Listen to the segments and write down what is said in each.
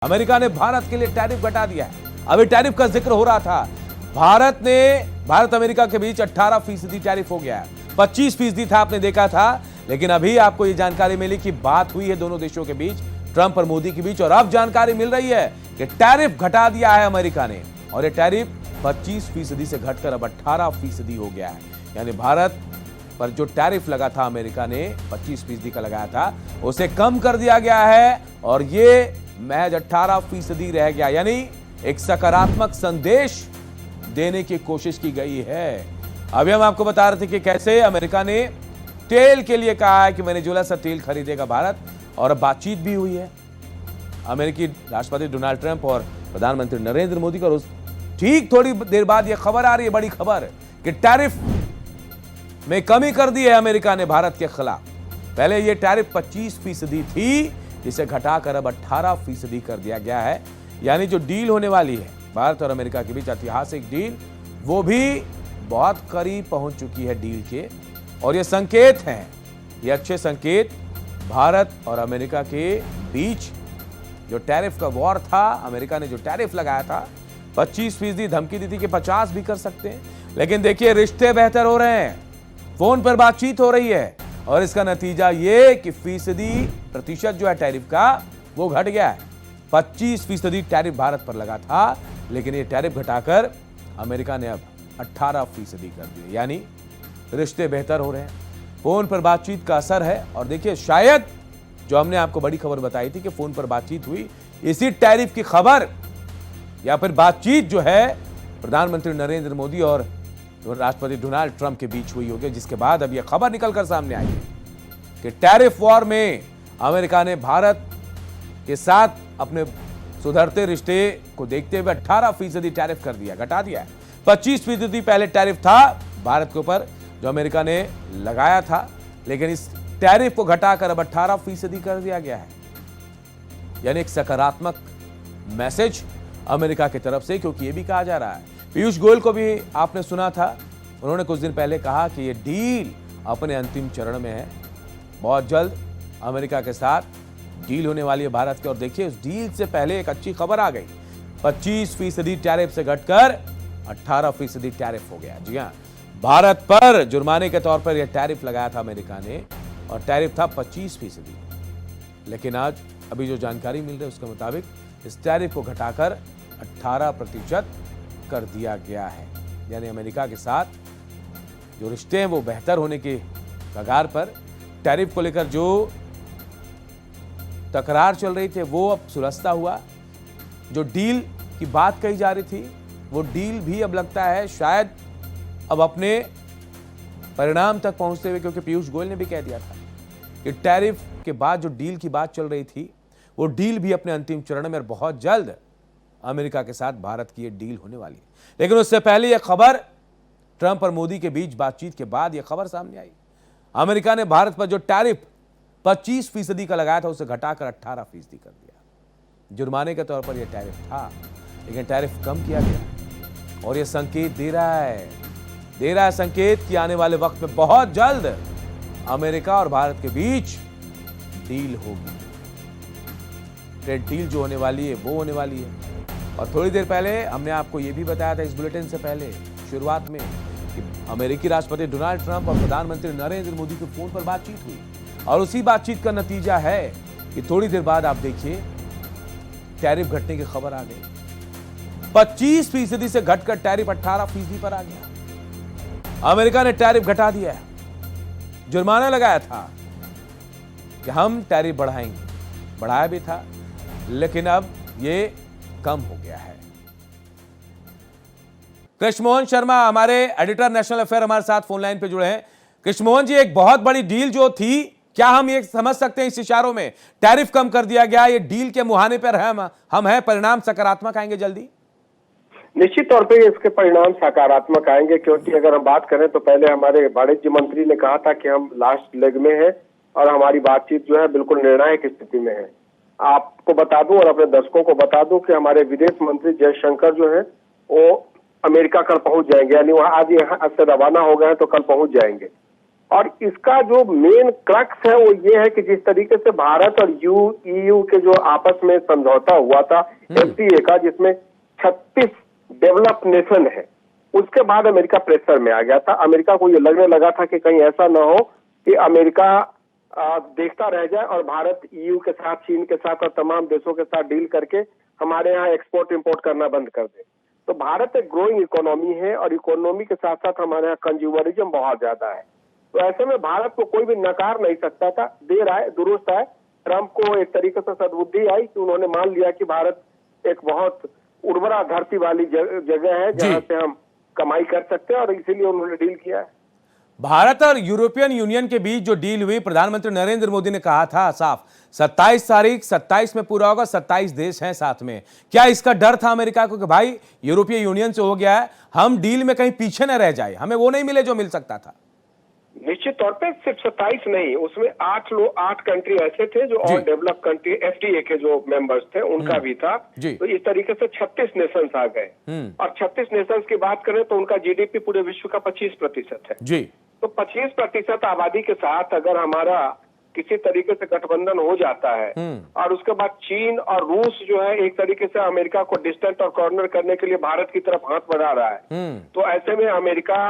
America ने भारत के लिए टैरिफ घटा दिया है। अभी टैरिफ का जिक्र हो रहा था। भारत अमेरिका के बीच 18% टैरिफ हो गया है। 25% था, आपने देखा था, लेकिन अभी आपको यह जानकारी मिली कि बात हुई है दोनों देशों के बीच, ट्रंप और मोदी के बीच, और अब जानकारी मिल रही है कि टैरिफ घटा दिया है अमेरिका ने, और यह टैरिफ 25% से घटकर अब 18% हो गया है। यानी भारत पर जो टैरिफ लगा था, अमेरिका ने 25% का लगाया था, उसे कम कर दिया गया है और ये महज 18% रह गया। यानी एक सकारात्मक संदेश देने की कोशिश की गई है। अभी हम आपको बता रहे थे कि कैसे अमेरिका ने तेल के लिए कहा है कि वेनेजुएला से तेल खरीदेगा भारत, और अब बातचीत भी हुई है अमेरिकी राष्ट्रपति डोनाल्ड ट्रंप और प्रधानमंत्री नरेंद्र मोदी का। ठीक थोड़ी देर बाद यह खबर आ रही है, बड़ी खबर, कि टैरिफ में कमी कर दी है अमेरिका ने भारत के खिलाफ। पहले यह टैरिफ 25% थी, जिसे घटाकर अब 18% कर दिया गया है। यानी जो डील होने वाली है भारत और अमेरिका के बीच, ऐतिहासिक डील, वो भी बहुत करीब पहुंच चुकी है डील के। और ये संकेत हैं, ये अच्छे संकेत भारत और अमेरिका के बीच। जो टैरिफ का वॉर था, अमेरिका ने जो टैरिफ लगाया था 25%, धमकी दी थी कि 50 भी कर सकते हैं, लेकिन देखिए रिश्ते बेहतर हो रहे हैं, फोन पर बातचीत हो रही है, और इसका नतीजा ये कि प्रतिशत जो है टैरिफ का, वो घट गया है। 25% टैरिफ भारत पर लगा था, लेकिन ये टैरिफ घटाकर अमेरिका ने अब 18% कर दिए। यानी रिश्ते बेहतर हो रहे हैं, फोन पर बातचीत का असर है। और देखिए, शायद जो हमने आपको बड़ी खबर बताई थी कि फोन पर बातचीत हुई, इसी टैरिफ की खबर या फिर बातचीत जो है प्रधानमंत्री नरेंद्र मोदी और राष्ट्रपति डोनाल्ड ट्रंप के बीच हुई होगी, जिसके बाद अब यह खबर निकलकर सामने आई है कि टैरिफ वॉर में अमेरिका ने भारत के साथ अपने सुधरते रिश्ते को देखते हुए 18% टैरिफ कर दिया, घटा दिया है। 25% पहले टैरिफ था भारत के ऊपर जो अमेरिका ने लगाया था, लेकिन इस टैरिफ को घटाकर अब 18% कर दिया गया है। यानी एक सकारात्मक मैसेज अमेरिका की तरफ से, क्योंकि यह भी कहा जा रहा है, पीयूष गोयल को भी आपने सुना था, उन्होंने कुछ दिन पहले कहा कि यह डील अपने अंतिम चरण में है, बहुत जल्द अमेरिका के साथ डील होने वाली है भारत के। और देखिए, उस डील से पहले एक अच्छी खबर आ गई, 25% टैरिफ से घटकर 18% टैरिफ हो गया। जी हां, भारत पर जुर्माने के तौर पर यह टैरिफ लगाया था अमेरिका ने, और टैरिफ था 25%, लेकिन आज अभी जो जानकारी मिल रही है उसके मुताबिक इस टैरिफ को घटाकर 18% कर दिया गया है। यानी अमेरिका के साथ जो रिश्ते हैं वो बेहतर होने के कगार पर। टैरिफ को लेकर जो तकरार चल रही थी वो अब सुलझता हुआ, जो डील की बात कही जा रही थी वो डील भी अब लगता है शायद अब अपने परिणाम तक पहुंचते हुए, क्योंकि पीयूष गोयल ने भी कह दिया था कि टैरिफ के बाद जो डील की बात चल रही थी वो डील भी अपने अंतिम चरण में, और बहुत जल्द अमेरिका के साथ भारत की ये डील होने वाली है। लेकिन उससे पहले यह खबर, ट्रंप और मोदी के बीच बातचीत के बाद यह खबर सामने आई, अमेरिका ने भारत पर जो टैरिफ 25% का लगाया था उसे घटाकर 18% कर दिया। जुर्माने के तौर पर यह टैरिफ था, लेकिन टैरिफ कम किया गया, और यह संकेत दे रहा है संकेत कि आने वाले वक्त में बहुत जल्द अमेरिका और भारत के बीच डील होगी। ट्रेड डील जो होने वाली है वो होने वाली है। और थोड़ी देर पहले हमने आपको यह भी बताया था इस बुलेटिन से पहले शुरुआत में कि अमेरिकी राष्ट्रपति डोनाल्ड ट्रंप और प्रधानमंत्री नरेंद्र मोदी की फोन पर बातचीत हुई, और उसी बातचीत का नतीजा है कि थोड़ी देर बाद आप देखिए टैरिफ घटने की खबर आ गई। 25% से घटकर टैरिफ 18% पर आ गया। अमेरिका ने टैरिफ घटा दिया है, जुर्माना लगाया था कि हम टैरिफ बढ़ाएंगे, बढ़ाया भी था, लेकिन अब ये कम हो गया है। कृष्णमोहन शर्मा हमारे एडिटर नेशनल अफेयर हमारे साथ फोन लाइन पे जुड़े हैं। कृष्णमोहन जी, एक बहुत बड़ी डील जो थी, क्या हम ये समझ सकते हैं इस इशारों में टैरिफ कम कर दिया गया, ये डील के मुहाने पर हम हैं, परिणाम सकारात्मक आएंगे जल्दी? निश्चित तौर पे इसके परिणाम सकारात्मक आएंगे, क्योंकि अगर हम बात करें तो पहले हमारे वाणिज्य मंत्री ने कहा था कि हम लास्ट लेग में हैं और हमारी बातचीत जो है बिल्कुल निर्णायक स्थिति में है। आपको बता दूं और अपने दर्शकों को बता दूं कि हमारे विदेश मंत्री जयशंकर जो है वो अमेरिका कल पहुंच जाएंगे, यानी वहां आज यहाँ से रवाना हो गए तो कल पहुंच जाएंगे। और इसका जो मेन क्रक्स है वो ये है कि जिस तरीके से भारत और ईयू के जो आपस में समझौता हुआ था एफटीए का, जिसमें 36 डेवलप नेशन है, उसके बाद अमेरिका प्रेशर में आ गया था। अमेरिका को ये लगने लगा था कि कहीं ऐसा ना हो कि अमेरिका देखता रह जाए और भारत ईयू के साथ, चीन के साथ और तमाम देशों के साथ डील करके हमारे यहाँ एक्सपोर्ट इंपोर्ट करना बंद कर दे। तो भारत एक ग्रोइंग इकोनॉमी है और इकोनॉमी के साथ साथ हमारे यहाँ कंज्यूमरिज्म बहुत ज्यादा है। तो ऐसे में भारत को कोई भी नकार नहीं सकता था। देर आए दुरुस्त आए, ट्रंप को एक तरीके से सद्बुद्धि आई कि उन्होंने मान लिया कि भारत एक बहुत उर्वरा धरती वाली जगह है जहां से हम कमाई कर सकते हैं, और इसीलिए उन्होंने डील किया है। भारत और यूरोपियन यूनियन के बीच जो डील हुई, प्रधानमंत्री नरेंद्र मोदी ने कहा था साफ 27 तारीख 27 में पूरा होगा, 27 देश हैं साथ में। क्या इसका डर था अमेरिका को कि भाई यूरोपीय यूनियन से हो गया है, हम डील में कहीं पीछे न रह जाए, हमें वो नहीं मिले जो मिल सकता था? निश्चित तौर पे सिर्फ 27 नहीं, उसमें 8 कंट्री ऐसे थे जो और डेवलप कंट्री एफटीए के जो मेंबर्स थे उनका भी था। तो इस तरीके से 36 नेशंस आ गए, और 36 नेशंस की बात करें तो उनका जीडीपी पूरे विश्व का 25% है जी। तो 25% आबादी के साथ अगर हमारा किसी तरीके से गठबंधन हो जाता है और उसके बाद चीन और रूस जो है एक तरीके से अमेरिका को डिस्टेंट और कॉर्नर करने के लिए भारत की तरफ हाथ बढ़ा रहा है, तो ऐसे में अमेरिका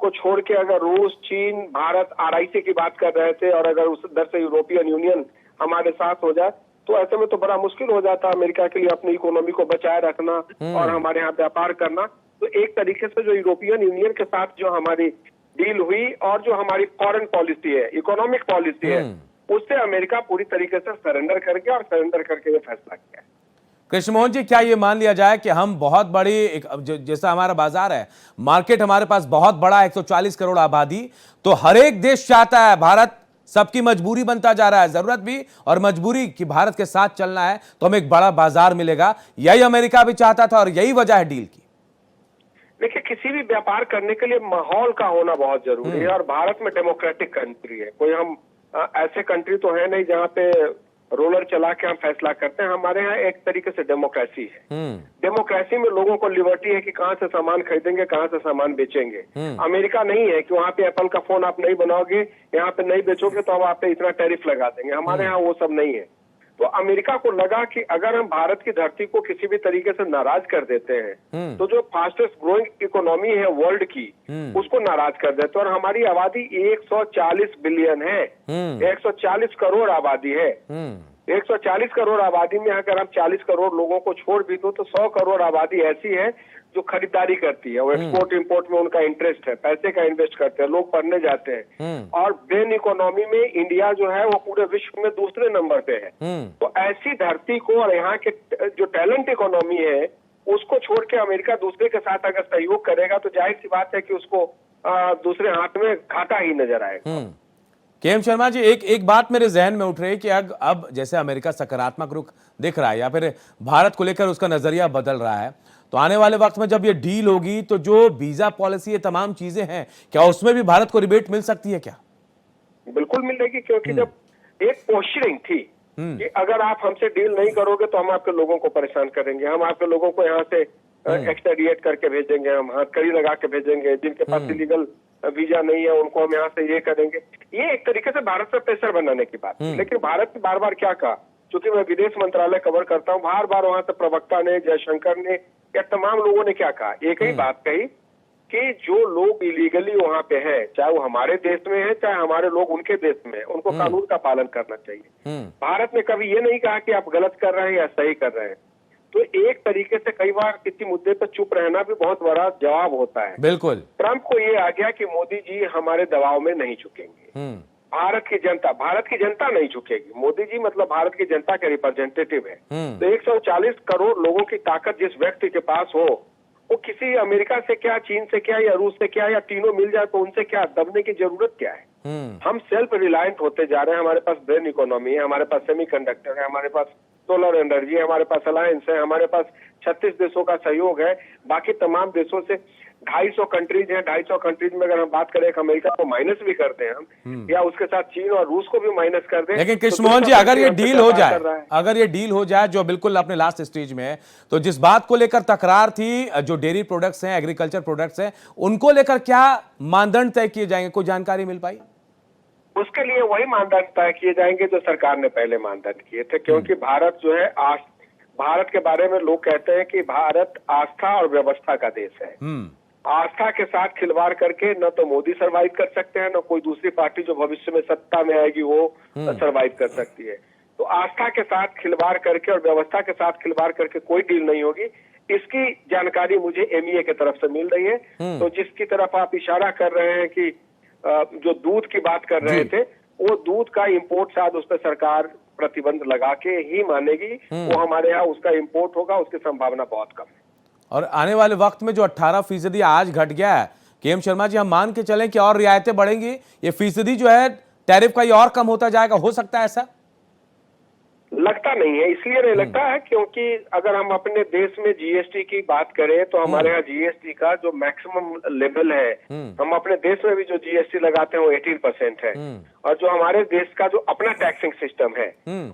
को छोड़ के अगर रूस, चीन, भारत आरआईसी की बात कर रहे थे और अगर उस दर से यूरोपियन यूनियन हमारे साथ हो जाए, तो ऐसे में तो बड़ा मुश्किल हो जाता अमेरिका के लिए अपनी इकोनॉमी को बचाए रखना और हमारे यहाँ व्यापार करना। तो एक तरीके से जो यूरोपियन यूनियन के साथ जो हमारी डील हुई और जो हमारी फॉरेन पॉलिसी है, इकोनॉमिक पॉलिसी है, उससे अमेरिका पूरी तरीके से सरेंडर कर गया और सरेंडर करके ये फैसला किया। कृष्ण मोहन जी, क्या ये मान लिया जाए कि हम बहुत बड़ी जैसा हमारा बाजार है, मार्केट हमारे पास बहुत बड़ा 140 करोड़ आबादी, तो हर एक देश चाहता है, भारत सबकी मजबूरी बनता जा रहा है, जरूरत भी और मजबूरी कि भारत के साथ चलना है तो हमें एक बड़ा बाजार मिलेगा, यही अमेरिका भी चाहता था और यही वजह है डील की। देखिए, किसी भी व्यापार करने के लिए माहौल का होना बहुत जरूरी है, और भारत में डेमोक्रेटिक कंट्री है, कोई हम ऐसे कंट्री तो है नहीं जहाँ पे रोलर चला के हम फैसला करते हैं। हमारे यहाँ एक तरीके से डेमोक्रेसी है। डेमोक्रेसी में लोगों को लिबर्टी है कि कहाँ से सामान खरीदेंगे, कहाँ से सामान बेचेंगे। अमेरिका नहीं है कि वहाँ पे एप्पल का फोन आप नहीं बनाओगे, यहाँ पे नहीं बेचोगे तो हम आप पे इतना टैरिफ लगा देंगे। हमारे यहाँ वो सब नहीं है। तो अमेरिका को लगा कि अगर हम भारत की धरती को किसी भी तरीके से नाराज कर देते हैं तो जो फास्टेस्ट ग्रोइंग इकोनॉमी है वर्ल्ड की, उसको नाराज कर देते हैं। और हमारी आबादी 140 बिलियन है, 140 करोड़ आबादी है। 140 करोड़ आबादी में अगर हम 40 करोड़ लोगों को छोड़ भी दो तो 100 करोड़ आबादी ऐसी है जो खरीदारी करती है, वो एक्सपोर्ट इंपोर्ट में उनका इंटरेस्ट है, पैसे का इन्वेस्ट करते हैं, लोग पढ़ने जाते हैं। और ब्रेन इकोनॉमी में इंडिया जो है वो पूरे विश्व में दूसरे नंबर पे है। तो ऐसी धरती को और यहाँ के जो टैलेंट इकोनॉमी है उसको छोड़ के अमेरिका दूसरे के साथ अगर सहयोग करेगा तो जाहिर सी बात है कि उसको दूसरे हाथ में घाटा ही नजर आएगा। केएम शर्मा जी, एक बात मेरे जहन में उठ रही है कि अब जैसे अमेरिका सकारात्मक रुख दिख रहा है या फिर भारत को लेकर उसका नजरिया बदल रहा है, तो आने वाले वक्त में जब ये डील होगी तो जो वीजा पॉलिसी, ये तमाम चीजें हैं, क्या उसमें भी भारत को रिबेट मिल सकती है क्या? बिल्कुल मिलेगी, क्योंकि जब एक पोस्चरिंग थी कि अगर आप हमसे डील नहीं करोगे तो हम आपके लोगों को परेशान करेंगे, हम आपके लोगों को यहाँ से एक्सट्रेडिएट करके भेजेंगे, हम हथकड़ी लगा के भेजेंगे, जिनके पास इलीगल वीजा नहीं है उनको हम यहाँ से ये करेंगे। ये एक तरीके से भारत पर प्रेशर बनाने की बात। लेकिन भारत ने बार बार क्या कहा, क्योंकि मैं विदेश मंत्रालय कवर करता हूँ, बार बार वहां से प्रवक्ता ने, जयशंकर ने या तमाम लोगों ने क्या कहा, एक ही बात कही कि जो लोग इलीगली वहां पे हैं, चाहे वो हमारे देश में है चाहे हमारे लोग उनके देश में है, उनको कानून का पालन करना चाहिए। भारत ने कभी ये नहीं कहा कि आप गलत कर रहे हैं या सही कर रहे हैं। तो एक तरीके से कई बार किसी मुद्दे पर चुप रहना भी बहुत बड़ा जवाब होता है। बिल्कुल। ट्रंप को ये आ गया कि मोदी जी हमारे दबाव में नहीं झुकेंगे, भारत की जनता नहीं झुकेगी। मोदी जी मतलब भारत की जनता के रिप्रेजेंटेटिव है। तो 140 करोड़ लोगों की ताकत जिस व्यक्ति के पास हो, वो किसी अमेरिका से क्या, चीन से क्या या रूस से क्या या तीनों मिल जाए तो उनसे क्या दबने की जरूरत क्या है। हम सेल्फ रिलायंट होते जा रहे हैं, हमारे पास ब्रेन इकोनॉमी है, हमारे पास सेमीकंडक्टर है, हमारे पास सोलर एनर्जी है, हमारे पास अलायंस है, हमारे पास 36 देशों का सहयोग है, बाकी तमाम देशों से 250 कंट्रीज हैं। 250 कंट्रीज में अगर हम बात करें अमेरिका को माइनस भी करते हैं हम, या उसके साथ चीन और रूस को भी माइनस कर दें। लेकिन कृष्ण मोहन जी, अगर ये डील हो जाए जो बिल्कुल अपने लास्ट स्टेज में है, तो जिस बात को लेकर तकरार थी, जो डेयरी प्रोडक्ट्स हैं, एग्रीकल्चर प्रोडक्ट्स हैं, उनको लेकर क्या मानदंड तय किए जाएंगे, कोई जानकारी मिल पाई? उसके लिए वही मानदंड तय किए जाएंगे जो सरकार ने पहले मानदंड किए थे, क्योंकि भारत जो है भारत के बारे में लोग कहते हैं कि भारत आस्था और व्यवस्था का देश है। आस्था के साथ खिलवाड़ करके न तो मोदी सरवाइव कर सकते हैं, न कोई दूसरी पार्टी जो भविष्य में सत्ता में आएगी वो सरवाइव कर सकती है। तो आस्था के साथ खिलवाड़ करके और व्यवस्था के साथ खिलवाड़ करके कोई डील नहीं होगी। इसकी जानकारी मुझे एमईए की तरफ से मिल रही है। तो जिसकी तरफ आप इशारा कर रहे हैं कि जो दूध की बात कर रहे थे, वो दूध का इंपोर्ट शायद उस पर सरकार प्रतिबंध लगा के ही मानेगी। वो हमारे यहाँ उसका इंपोर्ट होगा, उसकी संभावना बहुत कम है। और आने वाले वक्त में जो 18% आज घट गया है, केएम शर्मा जी, हम मान के चलें कि और रियायतें बढ़ेंगी, ये फीसदी जो है टैरिफ का ये और कम होता जाएगा, हो सकता है ऐसा? लगता नहीं है। इसलिए नहीं लगता है क्योंकि अगर हम अपने देश में जीएसटी की बात करें तो हमारे यहाँ जीएसटी का जो मैक्सिमम लेवल है, हम अपने देश में भी जो जीएसटी लगाते हैं वो 18% है। और जो हमारे देश का जो अपना टैक्सिंग सिस्टम है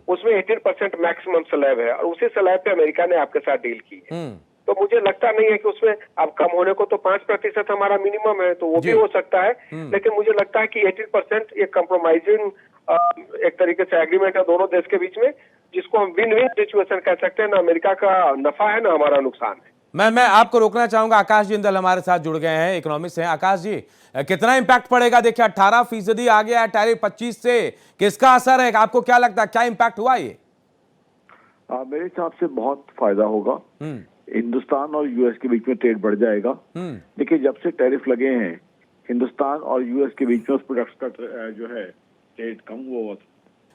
उसमें 18% मैक्सिमम स्लैब है, और उसी स्लैब पे अमेरिका ने आपके साथ डील की है। तो मुझे लगता नहीं है कि उसमें अब कम होने को तो 5% हमारा मिनिमम है, तो वो भी हो सकता है। लेकिन मुझे लगता है कि 18% ये कंप्रोमाइजिंग एक तरीके से एग्रीमेंट है दोनों देश के बीच में, जिसको हम विन विन सिचुएशन कह सकते हैं। ना अमेरिका का नफा है ना हमारा नुकसान है। मैं आपको रोकना चाहूंगा। आकाश जिंदल हमारे साथ जुड़ गए हैं, इकोनॉमिस्ट हैं। आकाश जी, कितना इंपैक्ट पड़ेगा? देखिए 18% आ गया है टैरिफ 25 से, किसका असर है? आपको क्या लगता है, क्या इंपैक्ट हुआ ये? मेरे हिसाब से बहुत फायदा होगा। हिंदुस्तान और यूएस के बीच में ट्रेड बढ़ जाएगा। देखिए जब से टैरिफ लगे हैं हिंदुस्तान और यूएस के बीच में उस प्रोडक्ट्स का जो है ट्रेड कम हुआ।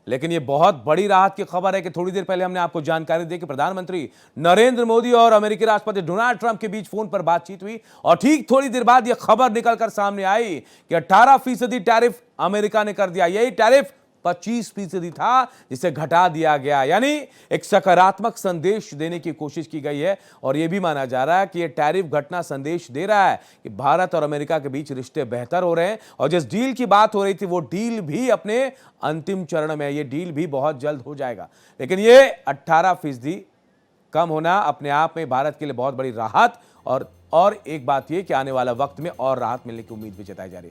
लेकिन ये बहुत बड़ी राहत की खबर है कि थोड़ी देर पहले हमने आपको जानकारी दी कि प्रधानमंत्री नरेंद्र मोदी और अमेरिकी राष्ट्रपति डोनाल्ड ट्रंप के बीच फोन पर बातचीत हुई, और ठीक थोड़ी देर बाद ये खबर निकलकर सामने आई कि 18% टैरिफ अमेरिका ने कर दिया। यही टैरिफ 25% था जिसे घटा दिया गया। यानी एक सकारात्मक संदेश देने की कोशिश की गई है, और यह भी माना जा रहा है कि यह टैरिफ घटना संदेश दे रहा है कि भारत और अमेरिका के बीच रिश्ते बेहतर हो रहे हैं। और जिस डील की बात हो रही थी वो डील भी अपने अंतिम चरण में है, ये डील भी बहुत जल्द हो जाएगा। लेकिन ये 18% कम होना अपने आप में भारत के लिए बहुत बड़ी राहत, और एक बात यह कि आने वाला वक्त में और राहत मिलने की उम्मीद भी जताई जा रही है।